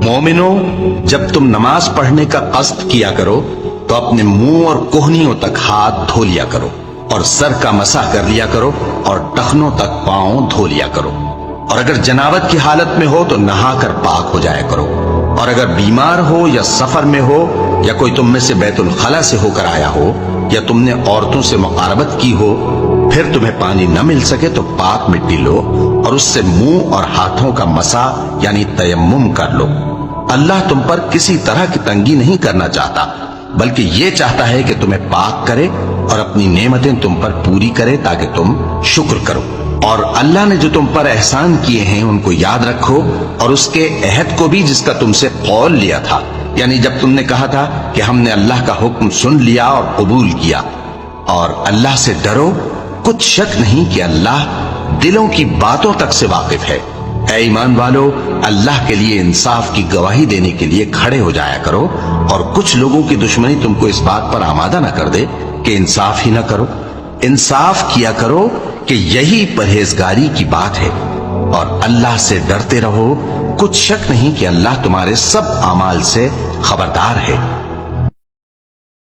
مومنو، جب تم نماز پڑھنے کا قصد کیا کرو تو اپنے منہ اور کوہنیوں تک ہاتھ دھو لیا کرو، اور سر کا مسح کر لیا کرو، اور ٹخنوں تک پاؤں دھو لیا کرو، اور اگر جنابت کی حالت میں ہو تو نہا کر پاک ہو جایا کرو، اور اگر بیمار ہو یا سفر میں ہو یا کوئی تم میں سے بیت الخلا سے ہو کر آیا ہو یا تم نے عورتوں سے مقاربت کی ہو، پھر تمہیں پانی نہ مل سکے تو پاک مٹی لو اور اس سے منہ اور ہاتھوں کا مسح یعنی تیمم کر لو۔ اللہ تم پر کسی طرح کی تنگی نہیں کرنا چاہتا، بلکہ یہ چاہتا ہے کہ تمہیں پاک کرے اور اپنی نعمتیں تم پر پوری کرے تاکہ تم شکر کرو۔ اور اللہ نے جو تم پر احسان کیے ہیں ان کو یاد رکھو، اور اس کے عہد کو بھی جس کا تم سے قول لیا تھا، یعنی جب تم نے کہا تھا کہ ہم نے اللہ کا حکم سن لیا اور قبول کیا۔ اور اللہ سے ڈرو، کچھ شک نہیں کہ اللہ دلوں کی باتوں تک سے واقف ہے۔ اے ایمان والو، اللہ کے لیے انصاف کی گواہی دینے کے لیے کھڑے ہو جایا کرو، اور کچھ لوگوں کی دشمنی تم کو اس بات پر آمادہ نہ کر دے کہ انصاف ہی نہ کرو۔ انصاف کیا کرو کہ یہی پرہیزگاری کی بات ہے، اور اللہ سے ڈرتے رہو، کچھ شک نہیں کہ اللہ تمہارے سب اعمال سے خبردار ہے۔